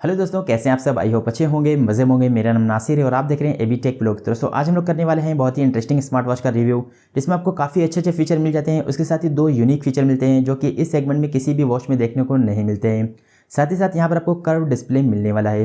Hello दोस्तों, कैसे हैं आप सब। आई होप अच्छे होंगे, मज़े होंगे। मेरा नाम नासिर है और आप देख रहे हैं एबी टेक ब्लॉग। दोस्तों आज हम लोग करने वाले हैं बहुत ही इंटरेस्टिंग स्मार्ट वॉच का रिव्यू, जिसमें आपको काफ़ी अच्छे फीचर मिल जाते हैं। उसके साथ ही दो यूनिक फीचर मिलते हैं जो कि इस सेगमेंट में किसी भी वॉच में देखने को नहीं मिलते हैं। साथ ही साथ यहाँ पर आपको कर्व डिस्प्ले मिलने वाला है।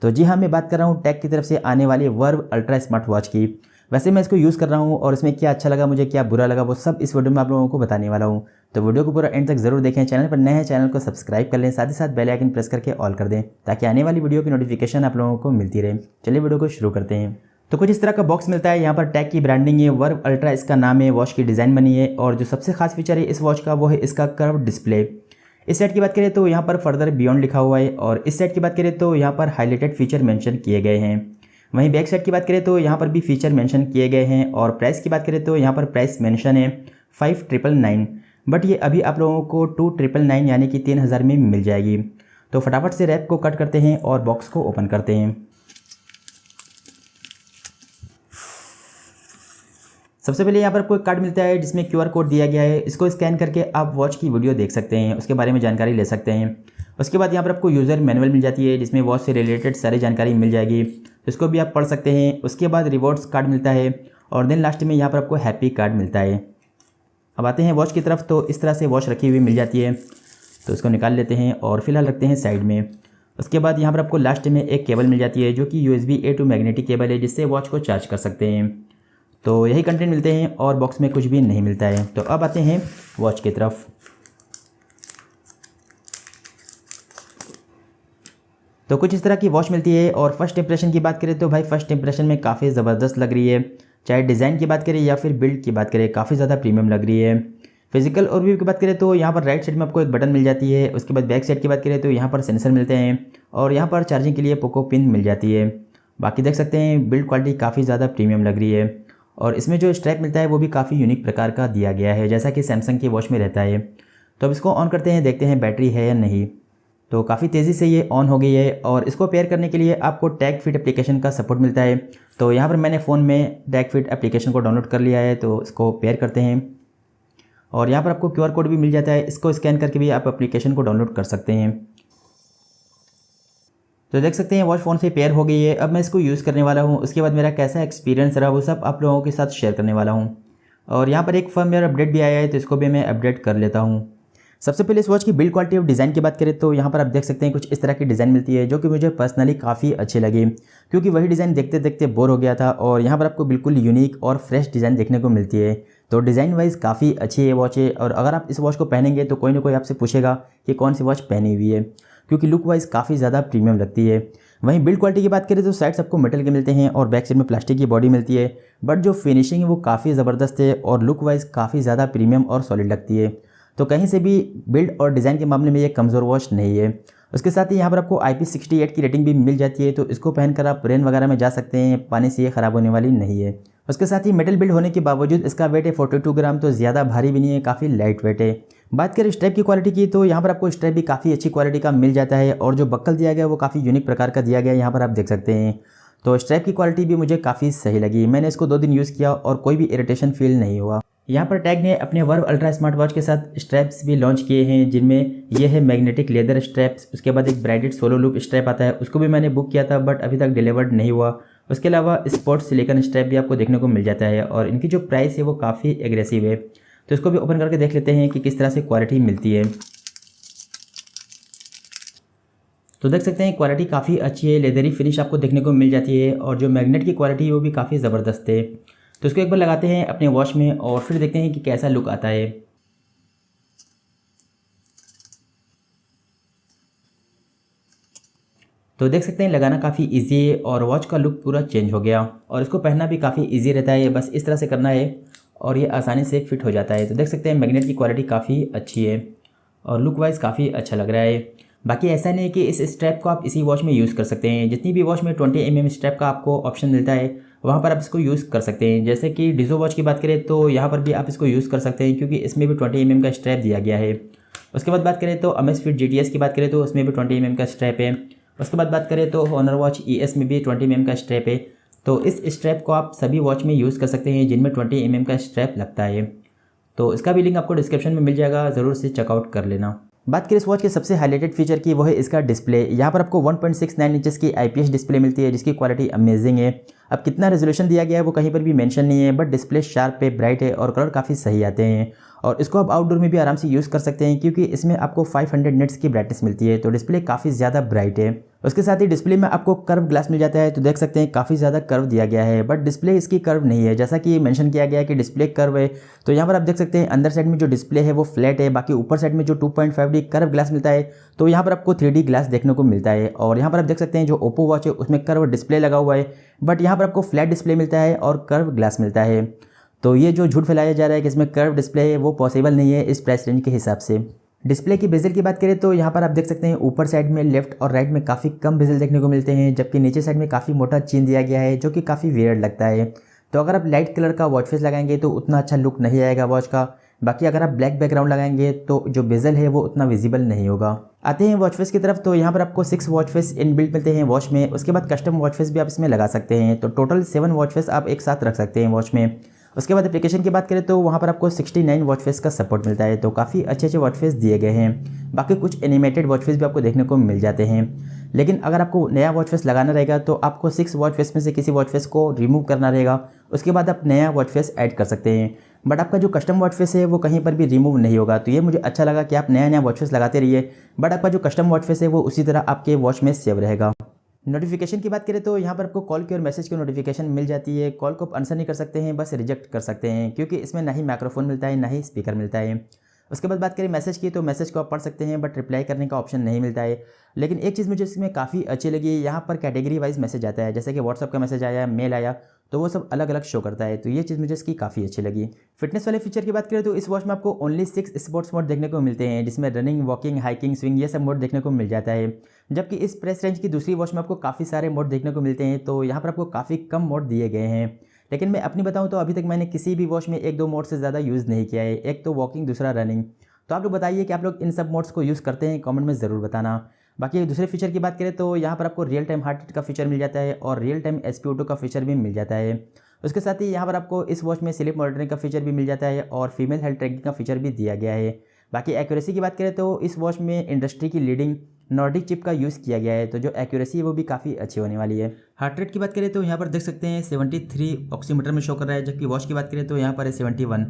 तो जी हाँ, मैं बात कर रहा हूँ टैग की तरफ से आने वाली वर्व अल्ट्रा स्मार्ट वॉच की। वैसे मैं इसको यूज़ कर रहा हूँ और इसमें क्या अच्छा लगा मुझे, क्या बुरा लगा, वो सब इस वीडियो में आप लोगों को बताने वाला हूँ। तो वीडियो को पूरा एंड तक जरूर देखें। चैनल पर नए हैं, चैनल को सब्सक्राइब कर लें, साथ ही साथ बेल आइकन प्रेस करके ऑल कर दें ताकि आने वाली वीडियो की नोटिफिकेशन आप लोगों को मिलती रहे। चलिए वीडियो को शुरू करते हैं। तो कुछ इस तरह का बॉक्स मिलता है। यहाँ पर टैग की ब्रांडिंग है, वर्व अल्ट्रा इसका नाम है, वॉच की डिज़ाइन बनी है। और जो सबसे खास फीचर है इस वॉच का वो है इसका कर्व डिस्प्ले। इस सेट की बात करें तो यहाँ पर फर्दर बियॉन्ड लिखा हुआ है, और इस सेट की बात करें तो यहाँ पर हाईलाइटेड फीचर मेंशन किए गए हैं। वहीं बैक साइड की बात करें तो यहाँ पर भी फीचर मेंशन किए गए हैं, और प्राइस की बात करें तो यहाँ पर प्राइस मेंशन है 5999, बट ये अभी आप लोगों को 2999 यानी कि 3000 में मिल जाएगी। तो फटाफट से रैप को कट करते हैं और बॉक्स को ओपन करते हैं। सबसे पहले यहाँ पर कोई कार्ड मिलता है जिसमें QR कोड दिया गया है। इसको स्कैन करके आप वॉच की वीडियो देख सकते हैं, उसके बारे में जानकारी ले सकते हैं। उसके बाद यहाँ पर आपको यूज़र मैनुअल मिल जाती है जिसमें वॉच से रिलेटेड सारी जानकारी मिल जाएगी, इसको भी आप पढ़ सकते हैं। उसके बाद रिवॉर्ड्स कार्ड मिलता है, और देन लास्ट में यहाँ पर आपको हैप्पी कार्ड मिलता है। अब आते हैं वॉच की तरफ। तो इस तरह से वॉच रखी हुई मिल जाती है, तो इसको निकाल लेते हैं और फिलहाल रखते हैं साइड में। उसके बाद यहाँ पर आपको लास्ट में एक केबल मिल जाती है जो कि USB A to magnetic cable है, जिससे वॉच को चार्ज कर सकते हैं। तो यही कंटेंट मिलते हैं और बॉक्स में कुछ भी नहीं मिलता है। तो अब आते हैं वॉच की तरफ। तो कुछ इस तरह की वॉच मिलती है, और फर्स्ट इंप्रेशन की बात करें तो भाई फर्स्ट इंप्रेशन में काफ़ी ज़बरदस्त लग रही है। चाहे डिज़ाइन की बात करें या फिर बिल्ड की बात करें, काफ़ी ज़्यादा प्रीमियम लग रही है। फिजिकल ओवरव्यू की बात करें तो यहाँ पर राइट साइड में आपको एक बटन मिल जाती है। उसके बाद बैक साइड की बात करें तो यहाँ पर सेंसर मिलते हैं, और यहाँ पर चार्जिंग के लिए पोको पिन मिल जाती है। बाकी देख सकते हैं बिल्ड क्वालिटी काफ़ी ज़्यादा प्रीमियम लग रही है, और इसमें जो स्ट्रैप मिलता है वो भी काफ़ी यूनिक प्रकार का दिया गया है, जैसा कि सैमसंग की वॉच में रहता है। तो अब इसको ऑन करते हैं, देखते हैं बैटरी है या नहीं। तो काफ़ी तेज़ी से ये ऑन हो गई है, और इसको पेयर करने के लिए आपको टैग फिट एप्लीकेशन का सपोर्ट मिलता है। तो यहाँ पर मैंने फ़ोन में टैग फिट एप्लीकेशन को डाउनलोड कर लिया है, तो इसको पेयर करते हैं। और यहाँ पर आपको QR कोड भी मिल जाता है, इसको स्कैन करके भी आप एप्लीकेशन को डाउनलोड कर सकते हैं। तो देख सकते हैं वॉच फ़ोन से पेयर हो गई है। अब मैं इसको यूज़ करने वाला हूँ, उसके बाद मेरा कैसा एक्सपीरियंस रहा वो सब आप लोगों के साथ शेयर करने वाला हूँ। और यहाँ पर एक फर्मवेयर अपडेट भी आया है, तो इसको भी मैं अपडेट कर लेता हूँ। सबसे पहले इस वॉच की बिल्ड क्वालिटी और डिज़ाइन की बात करें तो यहाँ पर आप देख सकते हैं कुछ इस तरह की डिज़ाइन मिलती है, जो कि मुझे पर्सनली काफ़ी अच्छी लगी, क्योंकि वही डिज़ाइन देखते देखते बोर हो गया था। और यहाँ पर आपको बिल्कुल यूनिक और फ्रेश डिज़ाइन देखने को मिलती है। तो डिज़ाइन वाइज काफ़ी अच्छी है वॉच है, और अगर आप इस वॉच को पहनेंगे तो कोई ना कोई आपसे पूछेगा कि कौन सी वॉच पहनी हुई है, क्योंकि लुक वाइज काफ़ी ज़्यादा प्रीमियम लगती है। वहीं बिल्ड क्वालिटी की बात करें तो साइड्स आपको मेटल के मिलते हैं, और बैक साइड में प्लास्टिक की बॉडी मिलती है, बट जो फिनिशिंग है वो काफ़ी ज़बरदस्त है, और लुक वाइज काफ़ी ज़्यादा प्रीमियम और सॉलिड लगती है। तो कहीं से भी बिल्ड और डिज़ाइन के मामले में ये कमज़ोर वॉच नहीं है। उसके साथ ही यहाँ पर आपको IP68 की रेटिंग भी मिल जाती है, तो इसको पहनकर आप रेन वगैरह में जा सकते हैं, पानी से ये ख़राब होने वाली नहीं है। उसके साथ ही मेटल बिल्ड होने के बावजूद इसका वेट है 42 ग्राम, तो ज़्यादा भारी भी नहीं है, काफ़ी लाइट वेट है। बात करें स्ट्रैप की क्वालिटी की तो यहाँ पर आपको स्ट्रैप भी काफ़ी अच्छी क्वालिटी का मिल जाता है, और जो बक्कल दिया गया है वो काफ़ी यूनिक प्रकार का दिया गया है, यहाँ पर आप देख सकते हैं। तो स्ट्रैप की क्वालिटी भी मुझे काफ़ी सही लगी। मैंने इसको 2 दिन यूज़ किया और कोई भी इरिटेशन फील नहीं हुआ। यहाँ पर टैग ने अपने वर्व अल्ट्रा स्मार्ट वॉच के साथ स्ट्रैप्स भी लॉन्च किए हैं, जिनमें ये है मैग्नेटिक लेदर स्ट्रैप्स। उसके बाद एक ब्राइडेड सोलो लूप स्ट्रैप आता है, उसको भी मैंने बुक किया था बट अभी तक डिलीवर्ड नहीं हुआ। उसके अलावा स्पोर्ट्स सिलिकॉन स्ट्रैप भी आपको देखने को मिल जाता है, और इनकी जो प्राइस है वो काफ़ी एग्रेसिव है। तो इसको भी ओपन करके देख लेते हैं कि किस तरह से क्वालिटी मिलती है। तो देख सकते हैं क्वालिटी काफ़ी अच्छी है, लेदरी फिनिश आपको देखने को मिल जाती है, और जो मैग्नेट की क्वालिटी है वो भी काफ़ी ज़बरदस्त है। तो इसको एक बार लगाते हैं अपने वॉच में और फिर देखते हैं कि कैसा लुक आता है। तो देख सकते हैं लगाना काफ़ी इजी है, और वॉच का लुक पूरा चेंज हो गया, और इसको पहनना भी काफ़ी इजी रहता है। बस इस तरह से करना है और ये आसानी से फिट हो जाता है। तो देख सकते हैं मैग्नेट की क्वालिटी काफ़ी अच्छी है, और लुक वाइज काफ़ी अच्छा लग रहा है। बाकी ऐसा नहीं है कि इस स्ट्रैप को आप इसी वॉच में यूज़ कर सकते हैं। जितनी भी वॉच में 20 mm स्ट्रैप का आपको ऑप्शन मिलता है, वहाँ पर आप इसको यूज़ कर सकते हैं। जैसे कि डिज़ो वॉच की बात करें तो यहाँ पर भी आप इसको यूज़ कर सकते हैं, क्योंकि इसमें भी 20 mm का स्ट्रैप दिया गया है। उसके बाद बात करें तो Amazfit GTS की बात करें तो उसमें भी 20 mm का स्ट्रैप है। उसके बाद बात करें तो हॉनर वॉच ES में भी 20 mm का स्ट्रैप है। तो इस स्ट्रैप को आप सभी वॉच में यूज़ कर सकते हैं जिनमें 20 mm का स्ट्रैप लगता है। तो इसका भी लिंक आपको डिस्क्रिप्शन में मिल जाएगा, ज़रूर से चेकआउट कर लेना। बात करें इस वॉच के सबसे हाईलाइटेड फीचर की, वो है इसका डिस्प्ले। यहाँ पर आपको 1.69 इंचेस की IPS डिस्प्ले मिलती है जिसकी क्वालिटी अमेजिंग है। अब कितना रेजोल्यूशन दिया गया है वो कहीं पर भी मेंशन नहीं है, बट डिस्प्ले शार्प है, ब्राइट है और कलर काफ़ी सही आते हैं। और इसको आप आउटडोर में भी आराम से यूज़ कर सकते हैं क्योंकि इसमें आपको 500 निट्स की ब्राइटनेस मिलती है, तो डिस्प्ले काफ़ी ज़्यादा ब्राइट है। उसके साथ ही डिस्प्ले में आपको कर्व ग्लास मिल जाता है, तो देख सकते हैं काफ़ी ज़्यादा कर्व दिया गया है, बट डिस्प्ले इसकी कर्व नहीं है। जैसा कि मेंशन किया गया है कि डिस्प्ले कर्व है, तो यहाँ पर आप देख सकते हैं अंदर साइड में जो डिस्प्ले है वो फ्लैट है, बाकी ऊपर साइड में जो 2.5D कर्व ग्लास मिलता है, तो यहाँ पर आपको 3D ग्लास देखने को मिलता है। और यहाँ पर आप देख सकते हैं जो ओप्पो वॉच है उसमें कर्व डिस्प्ले लगा हुआ है, बट यहाँ पर आपको फ्लैट डिस्प्ले मिलता है और कर्व ग्लास मिलता है। तो ये जो झूठ फैलाया जा रहा है कि इसमें कर्व डिस्प्ले है वो पॉसिबल नहीं है इस प्राइस रेंज के हिसाब से। डिस्प्ले की बेजल की बात करें तो यहाँ पर आप देख सकते हैं ऊपर साइड में लेफ्ट और राइट में काफ़ी कम बेजल देखने को मिलते हैं, जबकि नीचे साइड में काफ़ी मोटा चीन दिया गया है जो कि काफ़ी वियर्ड लगता है। तो अगर आप लाइट कलर का वॉच फेस लगाएंगे तो उतना अच्छा लुक नहीं आएगा वॉच का। बाकी अगर आप ब्लैक बैकग्राउंड लगाएंगे तो जो बेजल है वो उतना विजिबल नहीं होगा। आते हैं वॉच फेस की तरफ, तो यहाँ पर आपको 6 वॉच फेस इनबिल्ट मिलते हैं वॉच में। उसके बाद कस्टम वॉच फेस भी आप इसमें लगा सकते हैं, तो टोटल 7 वॉच फेस आप एक साथ रख सकते हैं वॉच में। उसके बाद एप्लीकेशन की बात करें तो वहाँ पर आपको 69 वॉच फेस का सपोर्ट मिलता है, तो काफ़ी अच्छे वॉच फेस दिए गए हैं। बाकी कुछ एनिमेटेड वॉच फेस भी आपको देखने को मिल जाते हैं, लेकिन अगर आपको नया वॉच फेस लगाना रहेगा तो आपको 6 वॉच फेस में से किसी वॉच फेस को रिमूव करना रहेगा। उसके बाद आप नया वॉच फेस ऐड कर सकते हैं, बट आपका जो कस्टम वॉच फेस है वो कहीं पर भी रिमूव नहीं होगा। तो ये मुझे अच्छा लगा कि आप नया वॉच फेस लगाते रहिए, बट आपका जो कस्टम वॉच फेस है वो उसी तरह आपके वॉच में सेव रहेगा। नोटिफिकेशन की बात करें तो यहाँ पर आपको कॉल की और मैसेज की नोटिफिकेशन मिल जाती है। कॉल को आप आंसर नहीं कर सकते हैं, बस रिजेक्ट कर सकते हैं क्योंकि इसमें ना ही माइक्रोफोन मिलता है ना ही स्पीकर मिलता है। उसके बाद बात करें मैसेज की, तो मैसेज को आप पढ़ सकते हैं बट रिप्लाई करने का ऑप्शन नहीं मिलता है। लेकिन एक चीज़ मुझे इसमें काफ़ी अच्छी लगी, यहाँ पर कैटेगरी वाइज मैसेज आता है, जैसे कि व्हाट्सअप का मैसेज आया, मेल आया, तो वो सब अलग अलग शो करता है। तो ये चीज़ मुझे इसकी काफ़ी अच्छी लगी। फिटनेस वाले फीचर की बात करें तो इस वॉच में आपको ओनली 6 स्पोर्ट्स मोड देखने को मिलते हैं, जिसमें रनिंग, वॉकिंग, हाइकिंग, स्विंग ये सब मोड देखने को मिल जाता है। जबकि इस प्राइस रेंज की दूसरी वॉच में आपको काफ़ी सारे मोड देखने को मिलते हैं, तो यहाँ पर आपको काफ़ी कम मोड दिए गए हैं। लेकिन मैं अपनी बताऊँ तो अभी तक मैंने किसी भी वॉच में 1-2 मोड से ज़्यादा यूज़ नहीं किया है, एक तो वॉकिंग, दूसरा रनिंग। तो आप लोग बताइए कि आप लोग इन सब मोड्स को यूज़ करते हैं, कमेंट में ज़रूर बताना। बाकी दूसरे फीचर की बात करें तो यहाँ पर आपको रियल टाइम हार्ट रेट का फीचर मिल जाता है और रियल टाइम SpO2 का फीचर भी मिल जाता है। उसके साथ ही यहाँ पर आपको इस वॉच में स्लीप मॉनिटरिंग का फीचर भी मिल जाता है और फीमेल हेल्थ ट्रैकिंग का फीचर भी दिया गया है। बाकी एक्यूरेसी की बात करें तो इस वॉच में इंडस्ट्री की लीडिंग नॉर्डिक चिप का यूज़ किया गया है, तो जो एक्यूरेसी है वो भी काफ़ी अच्छी होने वाली है। हार्ट रेट की बात करें तो यहाँ पर देख सकते हैं 73 ऑक्सीमीटर में शो कर रहा है, जबकि वॉच की बात करें तो यहाँ पर है 71।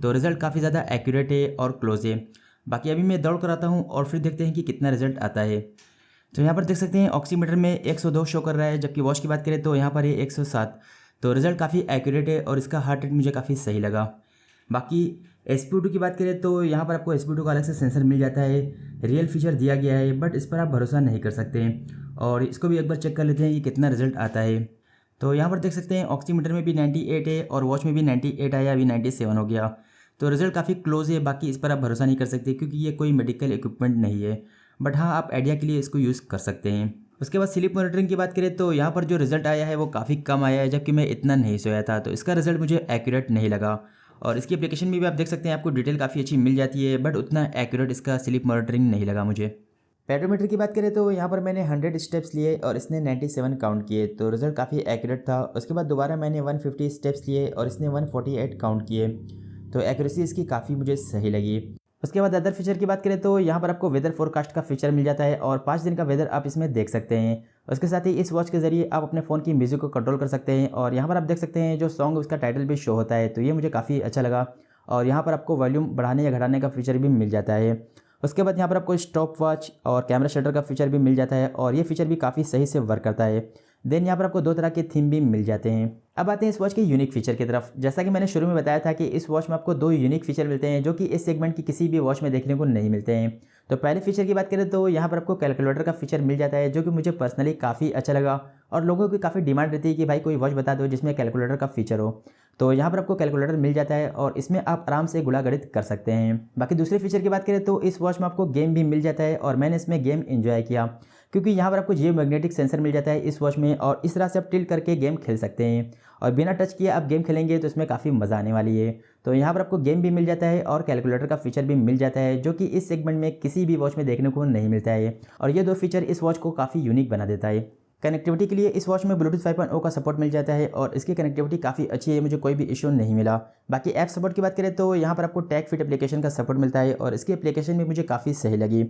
तो रिजल्ट काफ़ी ज़्यादा एक्यूरेट है और क्लोज है। बाकी अभी मैं दौड़ कर आता हूँ और फिर देखते हैं कि कितना रिजल्ट आता है। तो यहाँ पर देख सकते हैं ऑक्सीमीटर में 102 शो कर रहा है, जबकि वॉच की बात करें तो यहाँ पर है 107। तो रिजल्ट काफ़ी एक्यूरेट है और इसका हार्ट रेट मुझे काफ़ी सही लगा। बाकी SpO2 की बात करें तो यहाँ पर आपको SpO2 का अलग से सेंसर मिल जाता है, रियल फीचर दिया गया है, बट इस पर आप भरोसा नहीं कर सकते हैं और इसको भी एक बार चेक कर लेते हैं कि कितना रिजल्ट आता है। तो यहाँ पर देख सकते हैं ऑक्सीमीटर में भी 98 है और वॉच में भी 98 आया, अभी 97 हो गया। तो रिजल्ट काफ़ी क्लोज है। बाकी इस पर आप भरोसा नहीं कर सकते क्योंकि ये कोई मेडिकल इक्विपमेंट नहीं है, बट हाँ आप आइडिया के लिए इसको यूज़ कर सकते हैं। उसके बाद स्लीप मॉनिटरिंग की बात करें तो यहाँ पर जो रिजल्ट आया है वो काफ़ी कम आया है, जबकि मैं इतना नहीं सोया था, तो इसका रिजल्ट मुझे एक्यूरेट नहीं लगा। और इसकी एप्लीकेशन में भी आप देख सकते हैं आपको डिटेल काफ़ी अच्छी मिल जाती है, बट उतना एक्यूरेट इसका स्लीप मॉनिटरिंग नहीं लगा मुझे। पेडोमीटर की बात करें तो यहाँ पर मैंने 100 स्टेप्स लिए और इसने 97 काउंट किए, तो रिजल्ट काफ़ी एक्यूरेट था। उसके बाद दोबारा मैंने 150 स्टेप्स लिए और इसने 148 काउंट किए, तो एक्यूरेसी इसकी काफ़ी मुझे सही लगी। उसके बाद अदर फीचर की बात करें तो यहाँ पर आपको वेदर फोरकास्ट का फीचर मिल जाता है और 5 दिन का वेदर आप इसमें देख सकते हैं। उसके साथ ही इस वॉच के ज़रिए आप अपने फ़ोन की म्यूज़िक को कंट्रोल कर सकते हैं और यहाँ पर आप देख सकते हैं जो सॉन्ग उसका टाइटल भी शो होता है, तो ये मुझे काफ़ी अच्छा लगा। और यहाँ पर आपको वॉल्यूम बढ़ाने या घटाने का फीचर भी मिल जाता है। उसके बाद यहाँ पर आपको स्टॉप वॉच और कैमरा शटर का फीचर भी मिल जाता है और ये फीचर भी काफ़ी सही से वर्क करता है। देन यहाँ पर आपको 2 तरह के थीम भी मिल जाते हैं। अब आते हैं इस वॉच के यूनिक फीचर की तरफ। जैसा कि मैंने शुरू में बताया था कि इस वॉच में आपको 2 यूनिक फीचर मिलते हैं जो कि इस सेगमेंट की किसी भी वॉच में देखने को नहीं मिलते हैं। तो पहले फीचर की बात करें तो यहाँ पर आपको कैलकुलेटर का फीचर मिल जाता है, जो कि मुझे पर्सनली काफ़ी अच्छा लगा और लोगों की काफ़ी डिमांड रहती है कि भाई कोई वॉच बता दो जिसमें कैलकुलेटर का फीचर हो। तो यहाँ पर आपको कैलकुलेटर मिल जाता है और इसमें आप आराम से गुणा गणित कर सकते हैं। बाकी दूसरे फीचर की बात करें तो इस वॉच में आपको गेम भी मिल जाता है और मैंने इसमें गेम एंजॉय किया क्योंकि यहाँ पर आपको जियो मैग्नेटिक सेंसर मिल जाता है इस वॉच में और इस तरह से आप टिल्ट करके गेम खेल सकते हैं और बिना टच किए आप गेम खेलेंगे तो इसमें काफ़ी मज़ा आने वाली है। तो यहाँ पर आपको गेम भी मिल जाता है और कैलकुलेटर का फीचर भी मिल जाता है, जो कि इस सेगमेंट में किसी भी वॉच में देखने को नहीं मिलता है और ये 2 फीचर इस वॉच को काफ़ी यूनिक बना देता है। कनेक्टिविटी के लिए इस वॉच में ब्लूटूथ 5.0 का सपोर्ट मिल जाता है और इसकी कनेक्टिविटी काफ़ी अच्छी है, मुझे कोई भी इशू नहीं मिला। बाकी ऐप सपोर्ट की बात करें तो यहाँ पर आपको टैग फिट एप्लीकेशन का सपोर्ट मिलता है और इसकी एप्लीकेशन भी मुझे काफ़ी सही लगी।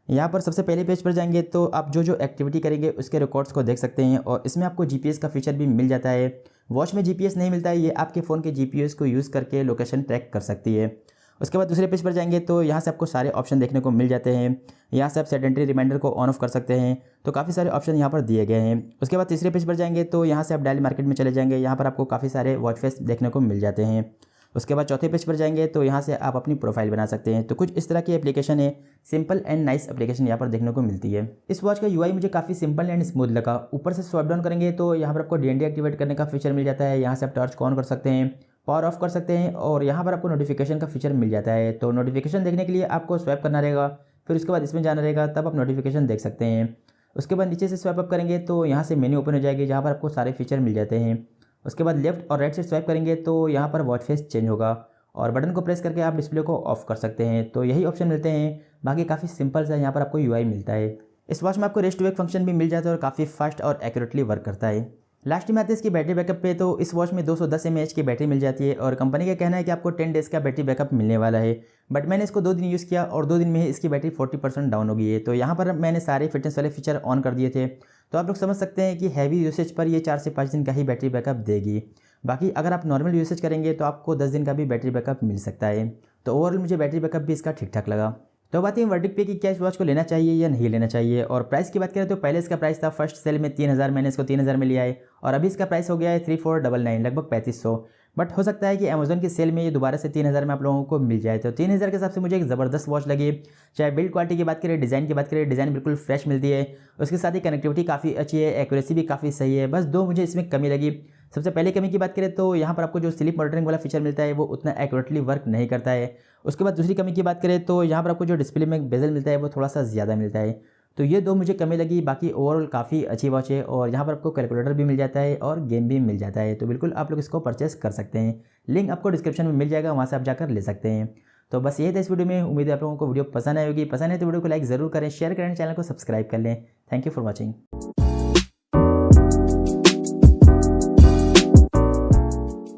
यहाँ पर सबसे पहले पेज पर जाएंगे तो आप जो एक्टिविटी करेंगे उसके रिकॉर्ड्स को देख सकते हैं और इसमें आपको जीपीएस का फीचर भी मिल जाता है। वॉच में जीपीएस नहीं मिलता है, ये आपके फ़ोन के जीपीएस को यूज़ करके लोकेशन ट्रैक कर सकती है। उसके बाद दूसरे पेज पर जाएंगे तो यहाँ से आपको सारे ऑप्शन देखने को मिल जाते हैं। यहाँ से आप सेडेंटरी रिमाइंडर को ऑन ऑफ कर सकते हैं, तो काफ़ी सारे ऑप्शन यहाँ पर दिए गए हैं। उसके बाद तीसरे पेज पर जाएंगे तो यहाँ से आप डायल मार्केट में चले जाएंगे, यहाँ पर आपको काफ़ी सारे वॉच फेस देखने को मिल जाते हैं। उसके बाद चौथे पेज पर जाएंगे तो यहाँ से आप अपनी प्रोफाइल बना सकते हैं। तो कुछ इस तरह की एप्लीकेशन है, सिंपल एंड नाइस एप्लीकेशन यहाँ पर देखने को मिलती है। इस वॉच का यूआई मुझे काफ़ी सिंपल एंड स्मूथ लगा। ऊपर से स्वाइप डाउन करेंगे तो यहाँ पर आपको डीएनडी एक्टिवेट करने का फीचर मिल जाता है। यहाँ से आप टॉर्च को ऑन कर सकते हैं, पावर ऑफ कर सकते हैं और यहाँ पर आपको नोटिफिकेशन का फीचर मिल जाता है। तो नोटिफिकेशन देखने के लिए आपको स्वाइप करना रहेगा, फिर उसके बाद इसमें जाना रहेगा, तब आप नोटिफिकेशन देख सकते हैं। उसके बाद नीचे से स्वाइप अप करेंगे तो यहाँ से मेन्यू ओपन हो जाएगी, जहाँ पर आपको सारे फीचर मिल जाते हैं। उसके बाद लेफ्ट और राइट से स्वाइप करेंगे तो यहाँ पर वॉच फेस चेंज होगा और बटन को प्रेस करके आप डिस्प्ले को ऑफ कर सकते हैं। तो यही ऑप्शन मिलते हैं, बाकी काफ़ी सिंपल सा यहाँ पर आपको यूआई मिलता है। इस वॉच में आपको रेस्ट टू वेक फंक्शन भी मिल जाता है और काफ़ी फास्ट और एक्यूरेटली वर्क करता है। लास्ट में आते हैं इसकी बैटरी बैकअप पे, तो इस वॉच में 210 mAh की बैटरी मिल जाती है और कंपनी का कहना है कि आपको 10 डेज़ का बैटरी बैकअप मिलने वाला है। बट मैंने इसको 2 दिन यूज़ किया और 2 दिन में ही इसकी बैटरी 40% डाउन हो गई है। तो यहाँ पर मैंने सारे फिटनेस वाले फीचर ऑन कर दिए थे, तो आप लोग समझ सकते हैं कि हैवी यूसेज पर ये 4 से 5 दिन का ही बैटरी बैकअप देगी। बाकी अगर आप नॉर्मल यूसेज करेंगे तो आपको 10 दिन का भी बैटरी बैकअप मिल सकता है। तो ओवरऑल मुझे बैटरी बैकअप भी इसका ठीक ठाक लगा। तो बात है वर्डिक्ट पे कि क्या इस वॉच को लेना चाहिए या नहीं लेना चाहिए। और प्राइस की बात करें तो पहले इसका प्राइस था फर्स्ट सेल में 3000, मैंने इसको 3000 में लिया है और अभी इसका प्राइस हो गया है 3499, लगभग 3500। बट हो सकता है कि अमेजोन की सेल में ये दोबारा से 3000 में आप लोगों को मिल जाए। तो 3000 के हिसाब से मुझे एक ज़बरदस्त वॉच लगी। चाहे बिल्ड क्वालिटी की बात करें, डिज़ाइन की बात करें, डिज़ाइन बिल्कुल फ्रेश मिलती है, उसके साथ ही कनेक्टिविटी काफ़ी अच्छी है, एक्यूरेसी भी काफ़ी सही है। बस 2 मुझे इसमें कमी लगी। सबसे पहले कमी की बात करें तो यहाँ पर आपको जो स्लीप मॉनिटरिंग वाला फीचर मिलता है वो उतना एक्यूरेटली वर्क नहीं करता है। उसके बाद दूसरी कमी की बात करें तो यहाँ पर आपको जो डिस्प्ले में बेजल मिलता है वो थोड़ा सा ज़्यादा मिलता है। तो ये 2 मुझे कमी लगी। बाकी ओवरऑल काफ़ी अच्छी वॉच है और यहाँ पर आपको कैलकुलेटर भी मिल जाता है और गेम भी मिल जाता है। तो बिल्कुल आप लोग इसको परचेस कर सकते हैं, लिंक आपको डिस्क्रिप्शन में मिल जाएगा, वहाँ से आप जाकर ले सकते हैं। तो बस यही था इस वीडियो में। उम्मीद है आप लोगों को वीडियो पसंद आई होगी। पसंद है तो वीडियो को लाइक ज़रूर करें, शेयर करें, चैनल को सब्सक्राइब कर लें। Thank you for watching.